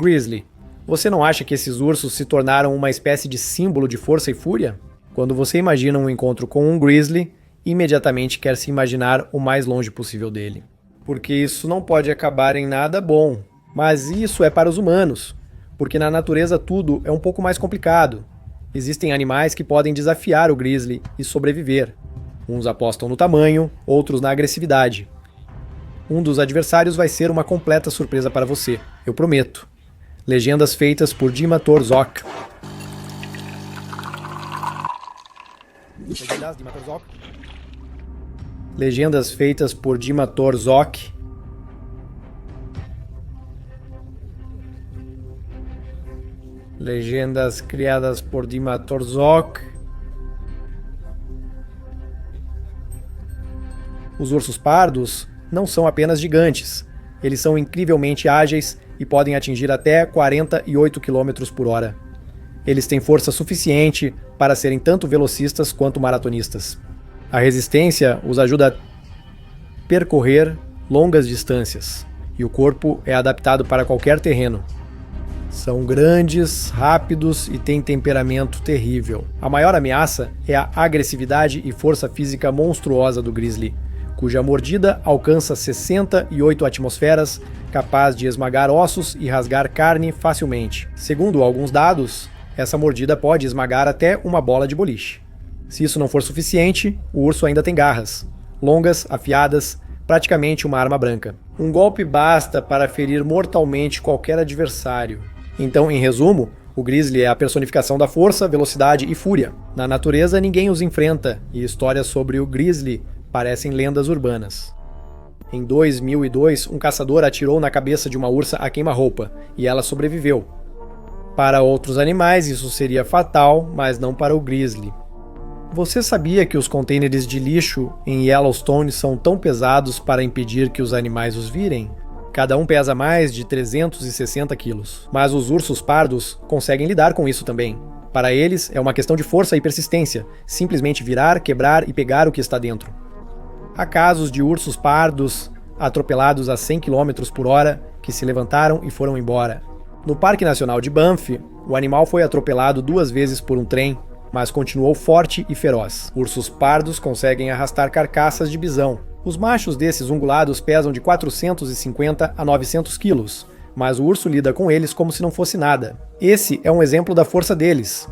Grizzly. Você não acha que esses ursos se tornaram uma espécie de símbolo de força e fúria? Quando você imagina um encontro com um grizzly, imediatamente quer se imaginar o mais longe possível dele. Porque isso não pode acabar em nada bom. Mas isso é para os humanos, porque na natureza tudo é um pouco mais complicado. Existem animais que podem desafiar o grizzly e sobreviver. Uns apostam no tamanho, outros na agressividade. Um dos adversários vai ser uma completa surpresa para você, eu prometo. Legendas feitas por Dima Torzok. Legendas feitas por Dima Torzok. Legendas criadas por Dima Torzok. Os ursos pardos não são apenas gigantes. Eles são incrivelmente ágeis e podem atingir até 48 km por hora. Eles têm força suficiente para serem tanto velocistas quanto maratonistas. A resistência os ajuda a percorrer longas distâncias, e o corpo é adaptado para qualquer terreno. São grandes, rápidos e têm temperamento terrível. A maior ameaça é a agressividade e força física monstruosa do grizzly, cuja mordida alcança 68 atmosferas, capaz de esmagar ossos e rasgar carne facilmente. Segundo alguns dados, essa mordida pode esmagar até uma bola de boliche. Se isso não for suficiente, o urso ainda tem garras, longas, afiadas, praticamente uma arma branca. Um golpe basta para ferir mortalmente qualquer adversário. Então, em resumo, o grizzly é a personificação da força, velocidade e fúria. Na natureza, ninguém os enfrenta, e histórias sobre o grizzly parecem lendas urbanas. Em 2002, um caçador atirou na cabeça de uma ursa a queima-roupa, e ela sobreviveu. Para outros animais, isso seria fatal, mas não para o grizzly. Você sabia que os contêineres de lixo em Yellowstone são tão pesados para impedir que os animais os virem? Cada um pesa mais de 360 quilos. Mas os ursos pardos conseguem lidar com isso também. Para eles, é uma questão de força e persistência, simplesmente virar, quebrar e pegar o que está dentro. Há casos de ursos pardos atropelados a 100 km por hora que se levantaram e foram embora. No Parque Nacional de Banff, o animal foi atropelado 2 vezes por um trem, mas continuou forte e feroz. Ursos pardos conseguem arrastar carcaças de bisão. Os machos desses ungulados pesam de 450 a 900 quilos, mas o urso lida com eles como se não fosse nada. Esse é um exemplo da força deles.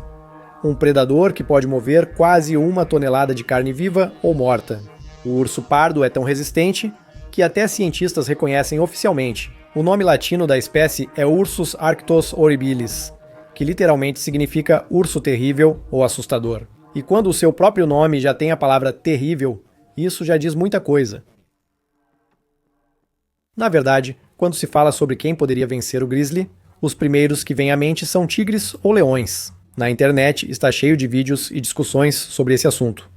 Um predador que pode mover quase 1 tonelada de carne viva ou morta. O urso pardo é tão resistente que até cientistas reconhecem oficialmente. O nome latino da espécie é Ursus arctos horribilis, que literalmente significa urso terrível ou assustador. E quando o seu próprio nome já tem a palavra terrível, isso já diz muita coisa. Na verdade, quando se fala sobre quem poderia vencer o grizzly, os primeiros que vêm à mente são tigres ou leões. Na internet está cheio de vídeos e discussões sobre esse assunto.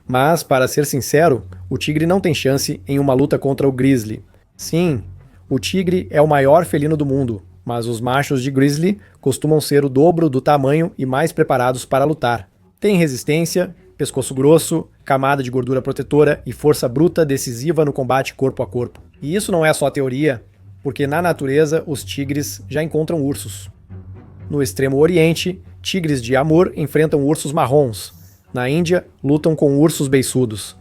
Mas, para ser sincero, o tigre não tem chance em uma luta contra o grizzly. Sim, o tigre é o maior felino do mundo, mas os machos de grizzly costumam ser o dobro do tamanho e mais preparados para lutar. Tem resistência, pescoço grosso, camada de gordura protetora e força bruta decisiva no combate corpo a corpo. E isso não é só teoria, porque na natureza os tigres já encontram ursos. No extremo oriente, tigres de Amur enfrentam ursos marrons. Na Índia, lutam com ursos beiçudos.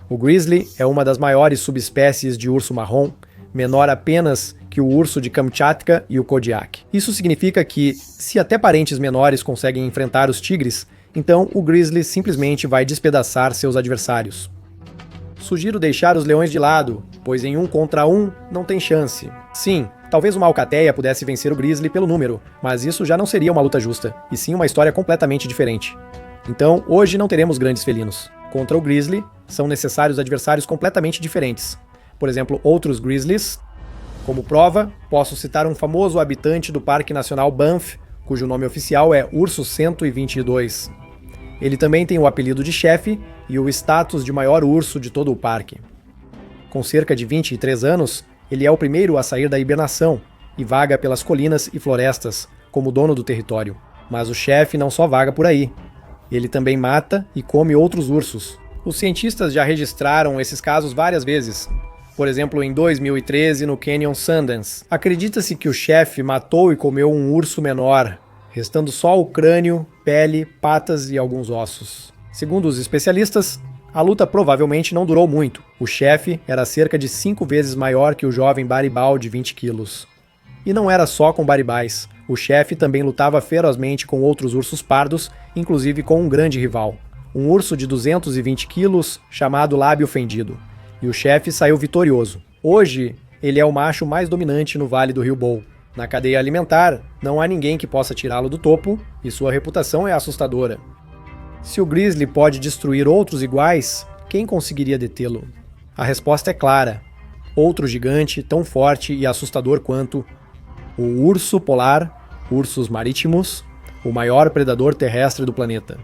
O grizzly é uma das maiores subespécies de urso marrom, menor apenas que o urso de Kamchatka e o Kodiak. Isso significa que, se até parentes menores conseguem enfrentar os tigres, então o grizzly simplesmente vai despedaçar seus adversários. Sugiro deixar os leões de lado, pois em 1 contra 1 não tem chance. Sim, talvez uma alcateia pudesse vencer o grizzly pelo número, mas isso já não seria uma luta justa, e sim uma história completamente diferente. Então, hoje não teremos grandes felinos. Contra o grizzly, são necessários adversários completamente diferentes. Por exemplo, outros grizzlies. Como prova, posso citar um famoso habitante do Parque Nacional Banff, cujo nome oficial é Urso 122. Ele também tem o apelido de chefe e o status de maior urso de todo o parque. Com cerca de 23 anos, ele é o primeiro a sair da hibernação e vaga pelas colinas e florestas, como dono do território. Mas o chefe não só vaga por aí. Ele também mata e come outros ursos. Os cientistas já registraram esses casos várias vezes. por exemplo em 2013 no Canyon Sundance. Acredita-se que o chefe matou e comeu um urso menor, restando só o crânio, pele, patas e alguns ossos. Segundo os especialistas, a luta provavelmente não durou muito. O chefe era cerca de 5 vezes maior que o jovem baribal de 20 quilos. E não era só com baribais. O chefe também lutava ferozmente com outros ursos pardos, inclusive com um grande rival, um urso de 220 quilos chamado Lábio Fendido. E o chefe saiu vitorioso. Hoje, ele é o macho mais dominante no Vale do Rio Bow. Na cadeia alimentar, não há ninguém que possa tirá-lo do topo, e sua reputação é assustadora. Se o grizzly pode destruir outros iguais, quem conseguiria detê-lo? A resposta é clara. Outro gigante tão forte e assustador quanto o urso polar, ursos marítimos, o maior predador terrestre do planeta.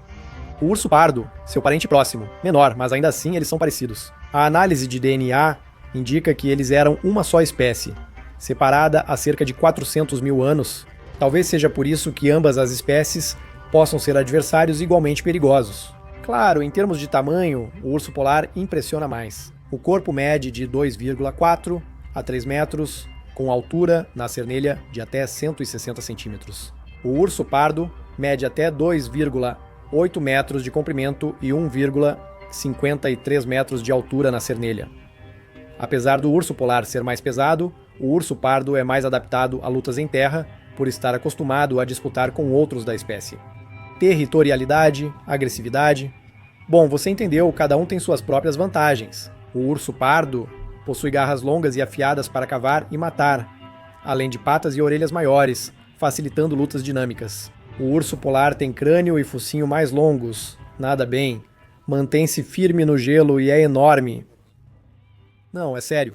O urso pardo, seu parente próximo, menor, mas ainda assim eles são parecidos. A análise de DNA indica que eles eram uma só espécie, separada há cerca de 400 mil anos. Talvez seja por isso que ambas as espécies possam ser adversários igualmente perigosos. Claro, em termos de tamanho, o urso polar impressiona mais. O corpo mede de 2,4 a 3 metros, com altura na cernelha de até 160 centímetros. O urso pardo mede até 2,8 metros de comprimento e 1,53 metros de altura na cernelha. Apesar do urso polar ser mais pesado, o urso pardo é mais adaptado a lutas em terra por estar acostumado a disputar com outros da espécie. Territorialidade, agressividade. Bom, você entendeu, cada um tem suas próprias vantagens. O urso pardo possui garras longas e afiadas para cavar e matar, além de patas e orelhas maiores, facilitando lutas dinâmicas. O urso polar tem crânio e focinho mais longos, nada bem, mantém-se firme no gelo e é enorme. Não, é sério.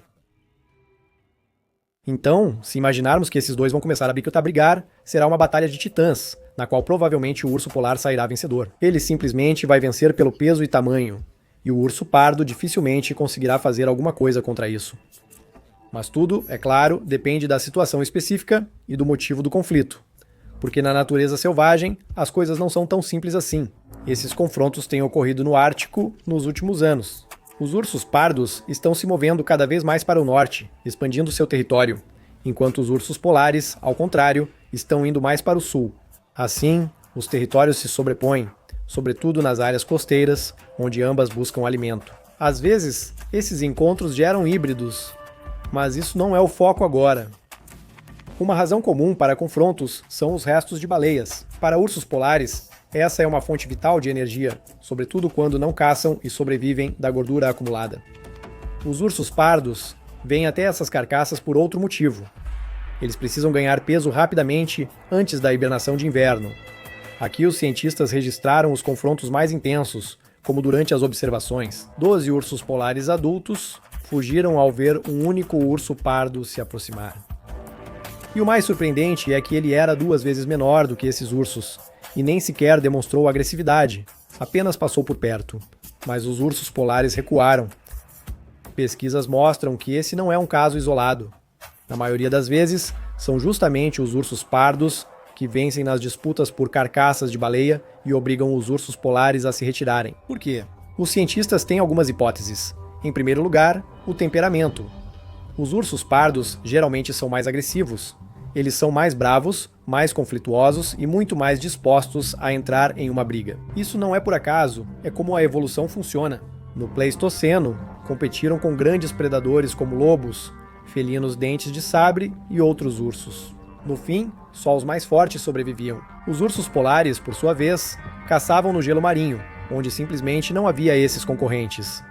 Então, se imaginarmos que esses dois vão começar a brigar, será uma batalha de titãs, na qual provavelmente o urso polar sairá vencedor. Ele simplesmente vai vencer pelo peso e tamanho, e o urso pardo dificilmente conseguirá fazer alguma coisa contra isso. Mas tudo, é claro, depende da situação específica e do motivo do conflito. Porque na natureza selvagem, as coisas não são tão simples assim. Esses confrontos têm ocorrido no Ártico nos últimos anos. Os ursos pardos estão se movendo cada vez mais para o norte, expandindo seu território, enquanto os ursos polares, ao contrário, estão indo mais para o sul. Assim, os territórios se sobrepõem, sobretudo nas áreas costeiras, onde ambas buscam alimento. Às vezes, esses encontros geram híbridos, mas isso não é o foco agora. Uma razão comum para confrontos são os restos de baleias. Para ursos polares, essa é uma fonte vital de energia, sobretudo quando não caçam e sobrevivem da gordura acumulada. Os ursos pardos vêm até essas carcaças por outro motivo. Eles precisam ganhar peso rapidamente antes da hibernação de inverno. Aqui os cientistas registraram os confrontos mais intensos, como durante as observações. 12 ursos polares adultos fugiram ao ver um único urso pardo se aproximar. E o mais surpreendente é que ele era 2 vezes menor do que esses ursos, e nem sequer demonstrou agressividade, apenas passou por perto. Mas os ursos polares recuaram. Pesquisas mostram que esse não é um caso isolado. Na maioria das vezes, são justamente os ursos pardos que vencem nas disputas por carcaças de baleia e obrigam os ursos polares a se retirarem. Por quê? Os cientistas têm algumas hipóteses. Em primeiro lugar, o temperamento. Os ursos pardos geralmente são mais agressivos. Eles são mais bravos, mais conflituosos e muito mais dispostos a entrar em uma briga. Isso não é por acaso, é como a evolução funciona. No Pleistoceno, competiram com grandes predadores como lobos, felinos dentes de sabre e outros ursos. No fim, só os mais fortes sobreviviam. Os ursos polares, por sua vez, caçavam no gelo marinho, onde simplesmente não havia esses concorrentes.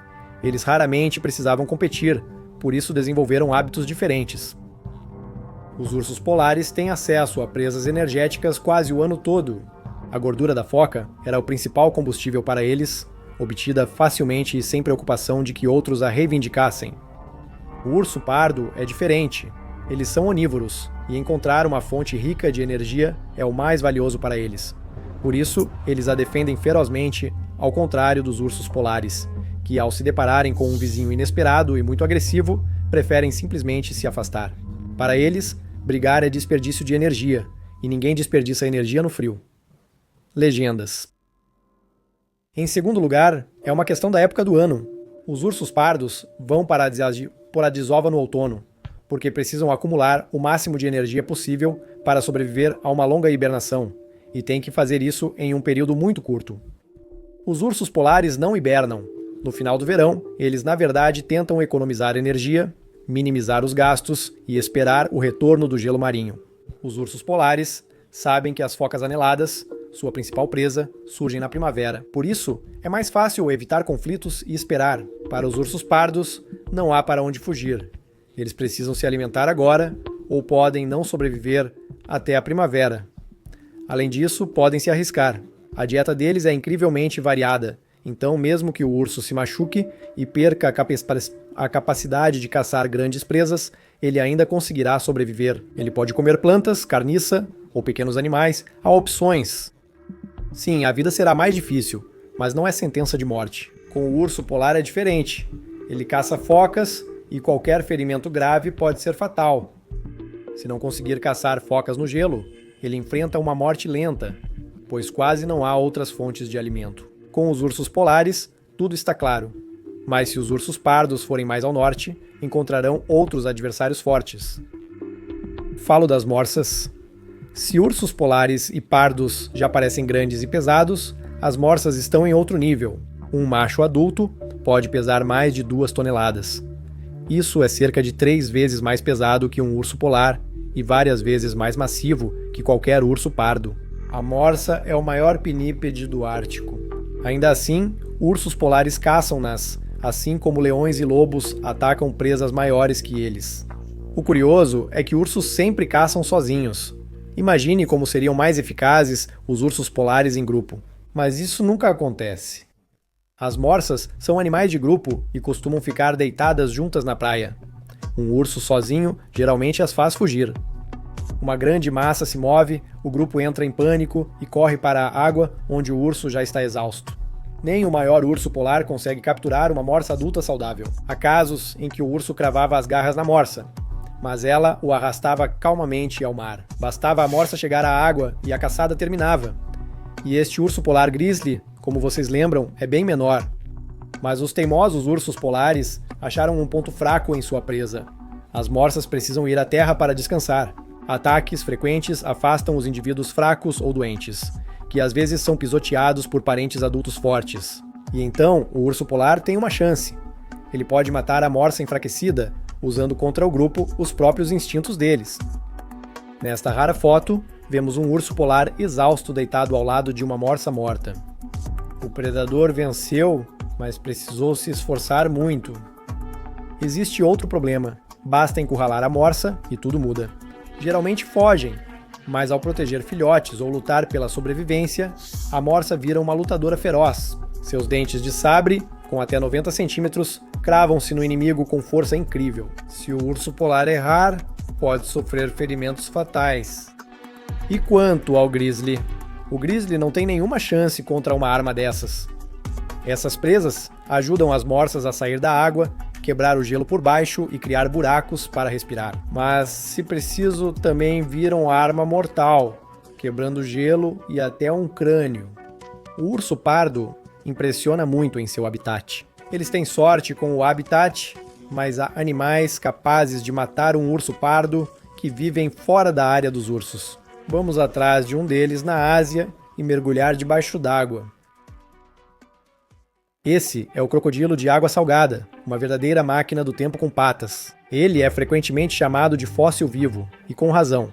Eles raramente precisavam competir, por isso desenvolveram hábitos diferentes. Os ursos polares têm acesso a presas energéticas quase o ano todo. A gordura da foca era o principal combustível para eles, obtida facilmente e sem preocupação de que outros a reivindicassem. O urso pardo é diferente. Eles são onívoros, e encontrar uma fonte rica de energia é o mais valioso para eles. Por isso, eles a defendem ferozmente, ao contrário dos ursos polares, que ao se depararem com um vizinho inesperado e muito agressivo, preferem simplesmente se afastar. Para eles, brigar é desperdício de energia, e ninguém desperdiça energia no frio. Legendas. Em segundo lugar, é uma questão da época do ano. Os ursos pardos vão para por a desova no outono, porque precisam acumular o máximo de energia possível para sobreviver a uma longa hibernação, e têm que fazer isso em um período muito curto. Os ursos polares não hibernam. No final do verão, eles na verdade tentam economizar energia, minimizar os gastos e esperar o retorno do gelo marinho. Os ursos polares sabem que as focas aneladas, sua principal presa, surgem na primavera. Por isso, é mais fácil evitar conflitos e esperar. Para os ursos pardos, não há para onde fugir. Eles precisam se alimentar agora ou podem não sobreviver até a primavera. Além disso, podem se arriscar. A dieta deles é incrivelmente variada, então mesmo que o urso se machuque e perca a capacidade de caçar grandes presas, ele ainda conseguirá sobreviver. Ele pode comer plantas, carniça ou pequenos animais. Há opções. Sim, a vida será mais difícil, mas não é sentença de morte. Com o urso polar é diferente. Ele caça focas e qualquer ferimento grave pode ser fatal. Se não conseguir caçar focas no gelo, ele enfrenta uma morte lenta, pois quase não há outras fontes de alimento. Com os ursos polares, tudo está claro. Mas se os ursos pardos forem mais ao norte, encontrarão outros adversários fortes. Falo das morsas. Se ursos polares e pardos já parecem grandes e pesados, as morsas estão em outro nível. Um macho adulto pode pesar mais de 2 toneladas. Isso é cerca de 3 vezes mais pesado que um urso polar e várias vezes mais massivo que qualquer urso pardo. A morsa é o maior pinípede do Ártico. Ainda assim, ursos polares caçam-nas, assim como leões e lobos atacam presas maiores que eles. O curioso é que ursos sempre caçam sozinhos. Imagine como seriam mais eficazes os ursos polares em grupo. Mas isso nunca acontece. As morsas são animais de grupo e costumam ficar deitadas juntas na praia. Um urso sozinho geralmente as faz fugir. Uma grande massa se move, o grupo entra em pânico e corre para a água onde o urso já está exausto. Nem o maior urso polar consegue capturar uma morsa adulta saudável. Há casos em que o urso cravava as garras na morsa, mas ela o arrastava calmamente ao mar. Bastava a morsa chegar à água e a caçada terminava. E este urso polar grizzly, como vocês lembram, é bem menor. Mas os teimosos ursos polares acharam um ponto fraco em sua presa. As morsas precisam ir à terra para descansar. Ataques frequentes afastam os indivíduos fracos ou doentes, que às vezes são pisoteados por parentes adultos fortes. E então, o urso polar tem uma chance. Ele pode matar a morsa enfraquecida, usando contra o grupo os próprios instintos deles. Nesta rara foto, vemos um urso polar exausto deitado ao lado de uma morsa morta. O predador venceu, mas precisou se esforçar muito. Existe outro problema. Basta encurralar a morsa e tudo muda. Geralmente fogem, mas ao proteger filhotes ou lutar pela sobrevivência, a morsa vira uma lutadora feroz. Seus dentes de sabre, com até 90 centímetros, cravam-se no inimigo com força incrível. Se o urso polar errar, pode sofrer ferimentos fatais. E quanto ao grizzly? O grizzly não tem nenhuma chance contra uma arma dessas. Essas presas ajudam as morsas a sair da água, quebrar o gelo por baixo e criar buracos para respirar. Mas, se preciso, também viram arma mortal, quebrando gelo e até um crânio. O urso pardo impressiona muito em seu habitat. Eles têm sorte com o habitat, mas há animais capazes de matar um urso pardo que vivem fora da área dos ursos. Vamos atrás de um deles na Ásia e mergulhar debaixo d'água. Esse é o crocodilo de água salgada, uma verdadeira máquina do tempo com patas. Ele é frequentemente chamado de fóssil vivo, e com razão.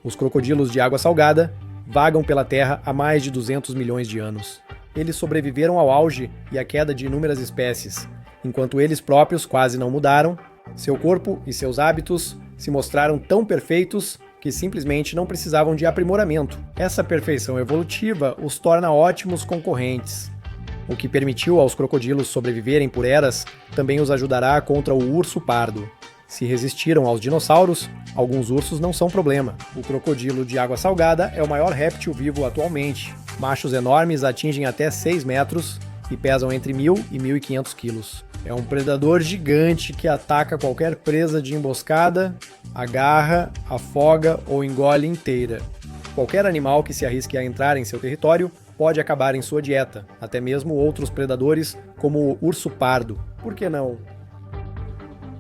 Os crocodilos de água salgada vagam pela Terra há mais de 200 milhões de anos. Eles sobreviveram ao auge e à queda de inúmeras espécies. Enquanto eles próprios quase não mudaram, seu corpo e seus hábitos se mostraram tão perfeitos que simplesmente não precisavam de aprimoramento. Essa perfeição evolutiva os torna ótimos concorrentes. O que permitiu aos crocodilos sobreviverem por eras também os ajudará contra o urso pardo. Se resistiram aos dinossauros, alguns ursos não são problema. O crocodilo de água salgada é o maior réptil vivo atualmente. Machos enormes atingem até 6 metros e pesam entre 1.000 e 1.500 quilos. É um predador gigante que ataca qualquer presa de emboscada, agarra, afoga ou engole inteira. Qualquer animal que se arrisque a entrar em seu território pode acabar em sua dieta, até mesmo outros predadores como o urso pardo. Por que não?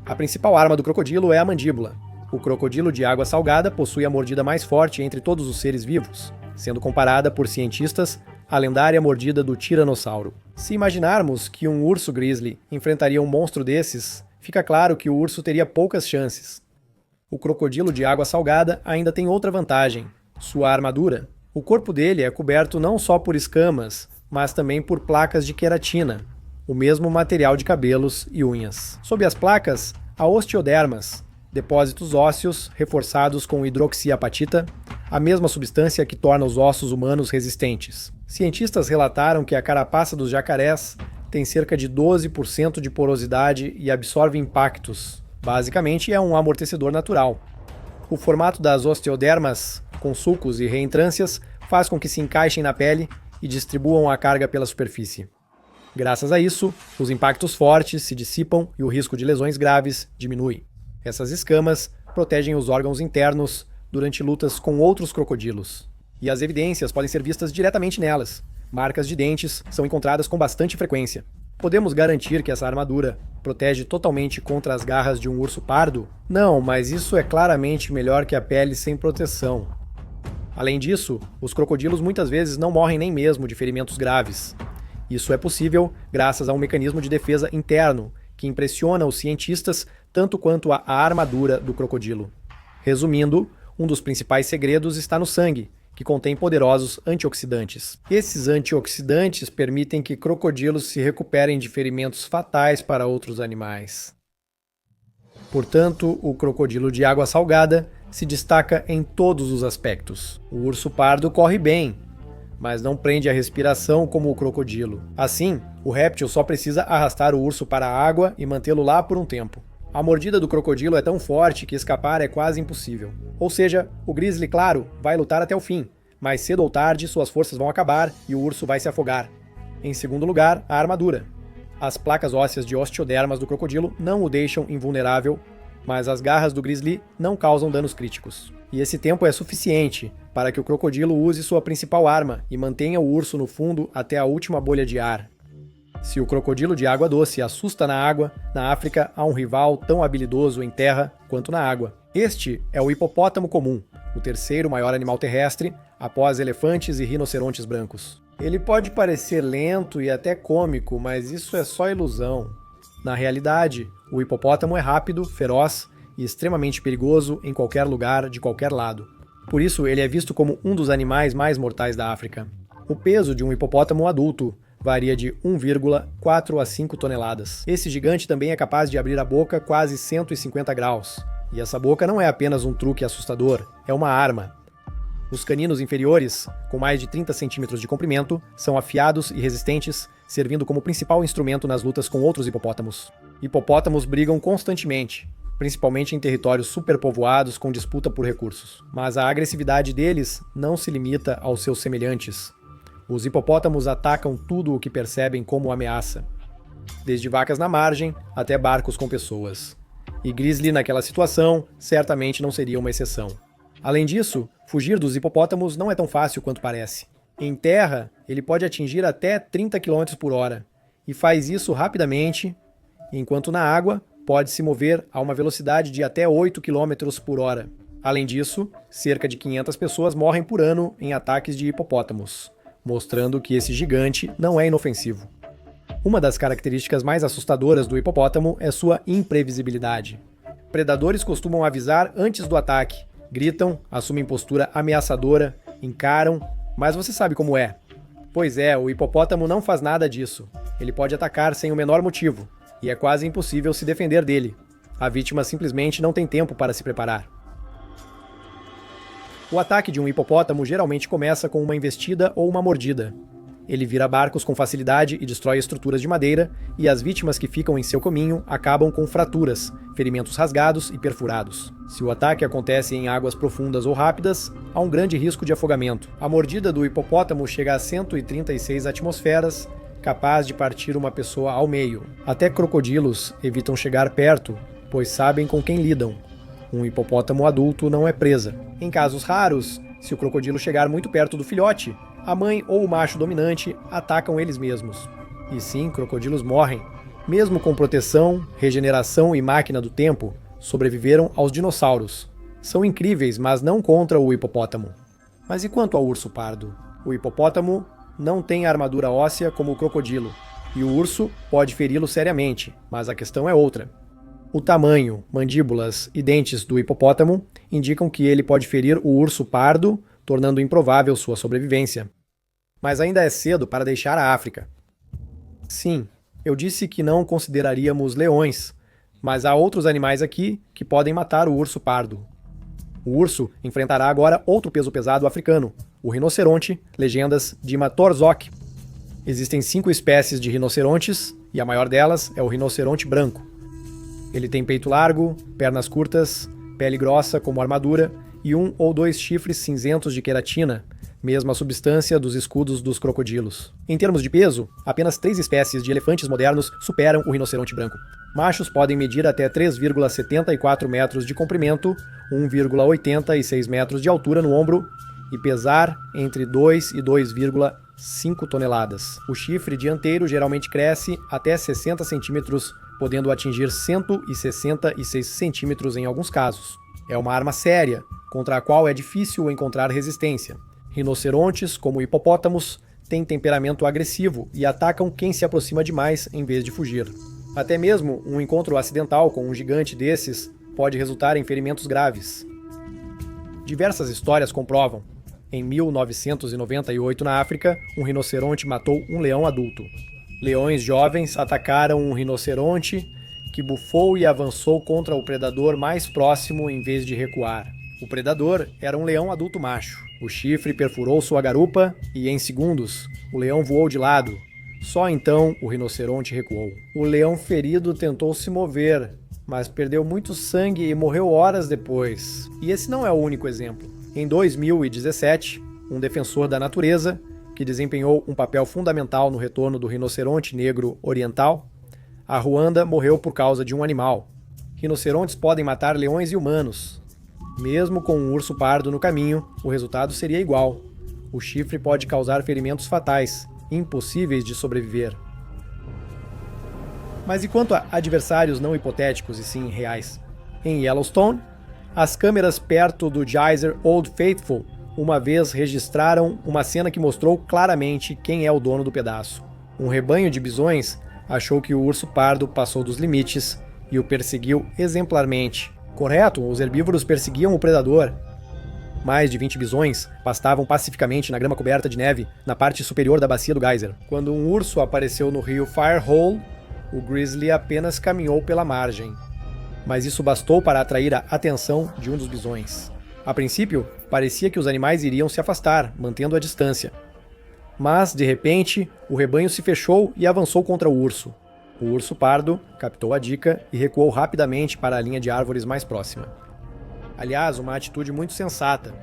A principal arma do crocodilo é a mandíbula. O crocodilo de água salgada possui a mordida mais forte entre todos os seres vivos, sendo comparada por cientistas à lendária mordida do tiranossauro. Se imaginarmos que um urso grizzly enfrentaria um monstro desses, fica claro que o urso teria poucas chances. O crocodilo de água salgada ainda tem outra vantagem: sua armadura. O corpo dele é coberto não só por escamas, mas também por placas de queratina, o mesmo material de cabelos e unhas. Sob as placas, há osteodermas, depósitos ósseos reforçados com hidroxiapatita, a mesma substância que torna os ossos humanos resistentes. Cientistas relataram que a carapaça dos jacarés tem cerca de 12% de porosidade e absorve impactos. Basicamente, é um amortecedor natural. O formato das osteodermas, com sulcos e reentrâncias, faz com que se encaixem na pele e distribuam a carga pela superfície. Graças a isso, os impactos fortes se dissipam e o risco de lesões graves diminui. Essas escamas protegem os órgãos internos durante lutas com outros crocodilos. E as evidências podem ser vistas diretamente nelas. Marcas de dentes são encontradas com bastante frequência. Podemos garantir que essa armadura protege totalmente contra as garras de um urso pardo? Não, mas isso é claramente melhor que a pele sem proteção. Além disso, os crocodilos muitas vezes não morrem nem mesmo de ferimentos graves. Isso é possível graças a um mecanismo de defesa interno que impressiona os cientistas tanto quanto a armadura do crocodilo. Resumindo, um dos principais segredos está no sangue, que contém poderosos antioxidantes. Esses antioxidantes permitem que crocodilos se recuperem de ferimentos fatais para outros animais. Portanto, o crocodilo de água salgada se destaca em todos os aspectos. O urso pardo corre bem, mas não prende a respiração como o crocodilo. Assim, o réptil só precisa arrastar o urso para a água e mantê-lo lá por um tempo. A mordida do crocodilo é tão forte que escapar é quase impossível. Ou seja, o grizzly, claro, vai lutar até o fim, mas cedo ou tarde suas forças vão acabar e o urso vai se afogar. Em segundo lugar, a armadura. As placas ósseas de osteodermas do crocodilo não o deixam invulnerável, mas as garras do grizzly não causam danos críticos. E esse tempo é suficiente para que o crocodilo use sua principal arma e mantenha o urso no fundo até a última bolha de ar. Se o crocodilo de água doce assusta na água, na África há um rival tão habilidoso em terra quanto na água. Este é o hipopótamo comum, o terceiro maior animal terrestre, após elefantes e rinocerontes brancos. Ele pode parecer lento e até cômico, mas isso é só ilusão. Na realidade, o hipopótamo é rápido, feroz e extremamente perigoso em qualquer lugar, de qualquer lado. Por isso, ele é visto como um dos animais mais mortais da África. O peso de um hipopótamo adulto varia de 1,4 a 5 toneladas. Esse gigante também é capaz de abrir a boca quase 150 graus. E essa boca não é apenas um truque assustador, é uma arma. Os caninos inferiores, com mais de 30 centímetros de comprimento, são afiados e resistentes, servindo como principal instrumento nas lutas com outros hipopótamos. Hipopótamos brigam constantemente, principalmente em territórios superpovoados com disputa por recursos. Mas a agressividade deles não se limita aos seus semelhantes. Os hipopótamos atacam tudo o que percebem como ameaça, desde vacas na margem até barcos com pessoas. E grizzly naquela situação certamente não seria uma exceção. Além disso, fugir dos hipopótamos não é tão fácil quanto parece. Em terra, ele pode atingir até 30 km por hora, e faz isso rapidamente, enquanto na água pode se mover a uma velocidade de até 8 km por hora. Além disso, cerca de 500 pessoas morrem por ano em ataques de hipopótamos, mostrando que esse gigante não é inofensivo. Uma das características mais assustadoras do hipopótamo é sua imprevisibilidade. Predadores costumam avisar antes do ataque, gritam, assumem postura ameaçadora, encaram, mas você sabe como é. Pois é, o hipopótamo não faz nada disso. Ele pode atacar sem o menor motivo, e é quase impossível se defender dele. A vítima simplesmente não tem tempo para se preparar. O ataque de um hipopótamo geralmente começa com uma investida ou uma mordida. Ele vira barcos com facilidade e destrói estruturas de madeira, e as vítimas que ficam em seu caminho acabam com fraturas, ferimentos rasgados e perfurados. Se o ataque acontece em águas profundas ou rápidas, há um grande risco de afogamento. A mordida do hipopótamo chega a 136 atmosferas, capaz de partir uma pessoa ao meio. Até crocodilos evitam chegar perto, pois sabem com quem lidam. Um hipopótamo adulto não é presa. Em casos raros, se o crocodilo chegar muito perto do filhote, a mãe ou o macho dominante atacam eles mesmos. E sim, crocodilos morrem, Mesmo com proteção, regeneração e máquina do tempo, sobreviveram aos dinossauros. São incríveis, mas não contra o hipopótamo. Mas e quanto ao urso pardo? O hipopótamo não tem armadura óssea como o crocodilo, e o urso pode feri-lo seriamente, mas a questão é outra. O tamanho, mandíbulas e dentes do hipopótamo indicam que ele pode ferir o urso pardo, tornando improvável sua sobrevivência. Mas ainda é cedo para deixar a África. Sim, eu disse que não consideraríamos leões, mas há outros animais aqui que podem matar o urso pardo. O urso enfrentará agora outro peso pesado africano, o rinoceronte, legendas de Matorzok. Existem 5 espécies de rinocerontes, e a maior delas é o rinoceronte branco. Ele tem peito largo, pernas curtas, pele grossa como armadura e 1 ou 2 chifres cinzentos de queratina, mesma substância dos escudos dos crocodilos. Em termos de peso, apenas 3 espécies de elefantes modernos superam o rinoceronte branco. Machos podem medir até 3,74 metros de comprimento, 1,86 metros de altura no ombro e pesar entre 2 e 2,5 toneladas. O chifre dianteiro geralmente cresce até 60 centímetros, podendo atingir 166 centímetros em alguns casos. É uma arma séria, contra a qual é difícil encontrar resistência. Rinocerontes, como hipopótamos, têm temperamento agressivo e atacam quem se aproxima demais em vez de fugir. Até mesmo um encontro acidental com um gigante desses pode resultar em ferimentos graves. Diversas histórias comprovam. Em 1998, na África, um rinoceronte matou um leão adulto. Leões jovens atacaram um rinoceronte que bufou e avançou contra o predador mais próximo em vez de recuar. O predador era um leão adulto macho. O chifre perfurou sua garupa e, em segundos, o leão voou de lado. Só então o rinoceronte recuou. O leão ferido tentou se mover, mas perdeu muito sangue e morreu horas depois. E esse não é o único exemplo. Em 2017, um defensor da natureza, que desempenhou um papel fundamental no retorno do rinoceronte negro oriental, a Ruanda morreu por causa de um animal. Rinocerontes podem matar leões e humanos. Mesmo com um urso pardo no caminho, o resultado seria igual. O chifre pode causar ferimentos fatais, impossíveis de sobreviver. Mas e quanto a adversários não hipotéticos e sim reais? Em Yellowstone, as câmeras perto do geyser Old Faithful uma vez registraram uma cena que mostrou claramente quem é o dono do pedaço. Um rebanho de bisões achou que o urso pardo passou dos limites e o perseguiu exemplarmente. Correto, os herbívoros perseguiam o predador. Mais de 20 bisões pastavam pacificamente na grama coberta de neve na parte superior da bacia do geyser. Quando um urso apareceu no rio Firehole, o grizzly apenas caminhou pela margem. Mas isso bastou para atrair a atenção de um dos bisões. A princípio, parecia que os animais iriam se afastar, mantendo a distância. Mas, de repente, o rebanho se fechou e avançou contra o urso. O urso pardo captou a dica e recuou rapidamente para a linha de árvores mais próxima. Aliás, uma atitude muito sensata.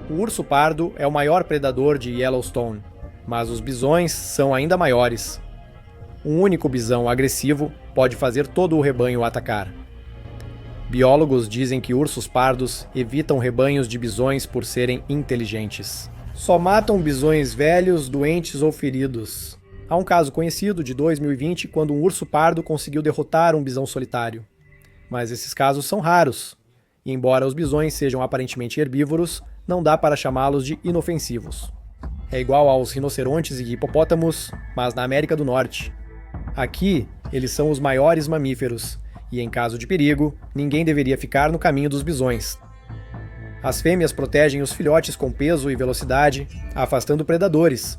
O urso pardo é o maior predador de Yellowstone, mas os bisões são ainda maiores. Um único bisão agressivo pode fazer todo o rebanho atacar. Biólogos dizem que ursos pardos evitam rebanhos de bisões por serem inteligentes. Só matam bisões velhos, doentes ou feridos. Há um caso conhecido de 2020 quando um urso pardo conseguiu derrotar um bisão solitário. Mas esses casos são raros. E embora os bisões sejam aparentemente herbívoros, não dá para chamá-los de inofensivos. É igual aos rinocerontes e hipopótamos, mas na América do Norte. Aqui, eles são os maiores mamíferos, e em caso de perigo, ninguém deveria ficar no caminho dos bisões. As fêmeas protegem os filhotes com peso e velocidade, afastando predadores.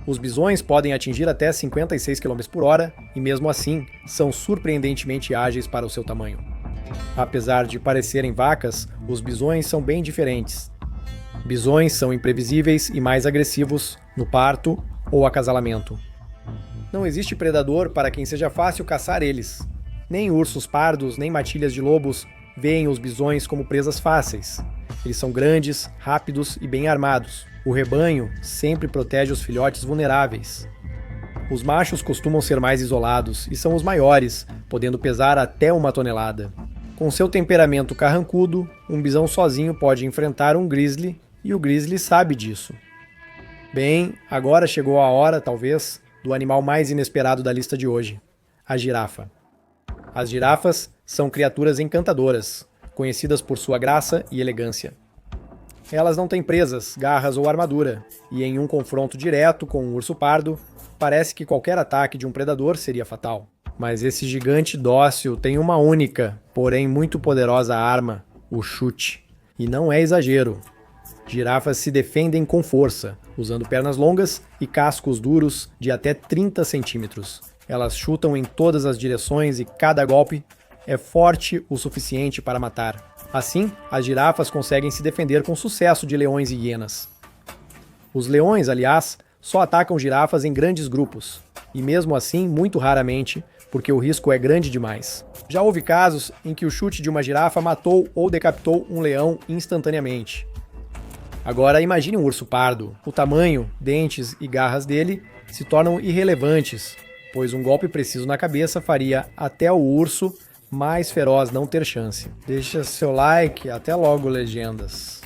Os bisões podem atingir até 56 km/h e, mesmo assim, são surpreendentemente ágeis para o seu tamanho. Apesar de parecerem vacas, os bisões são bem diferentes. Bisões são imprevisíveis e mais agressivos no parto ou acasalamento. Não existe predador para quem seja fácil caçar eles. Nem ursos pardos, nem matilhas de lobos veem os bisões como presas fáceis. Eles são grandes, rápidos e bem armados. O rebanho sempre protege os filhotes vulneráveis. Os machos costumam ser mais isolados e são os maiores, podendo pesar até 1 tonelada. Com seu temperamento carrancudo, um bisão sozinho pode enfrentar um grizzly e o grizzly sabe disso. Bem, agora chegou a hora, talvez, do animal mais inesperado da lista de hoje. A girafa. As girafas são criaturas encantadoras, conhecidas por sua graça e elegância. Elas não têm presas, garras ou armadura, e em um confronto direto com um urso pardo, parece que qualquer ataque de um predador seria fatal. Mas esse gigante dócil tem uma única, porém muito poderosa arma, o chute. E não é exagero. Girafas se defendem com força, usando pernas longas e cascos duros de até 30 centímetros. Elas chutam em todas as direções e cada golpe é forte o suficiente para matar. Assim, as girafas conseguem se defender com sucesso de leões e hienas. Os leões, aliás, só atacam girafas em grandes grupos, e mesmo assim muito raramente, porque o risco é grande demais. Já houve casos em que o chute de uma girafa matou ou decapitou um leão instantaneamente. Agora imagine um urso pardo. O tamanho, dentes e garras dele se tornam irrelevantes, pois um golpe preciso na cabeça faria até o urso mais feroz não ter chance. Deixa seu like, até logo, legendas.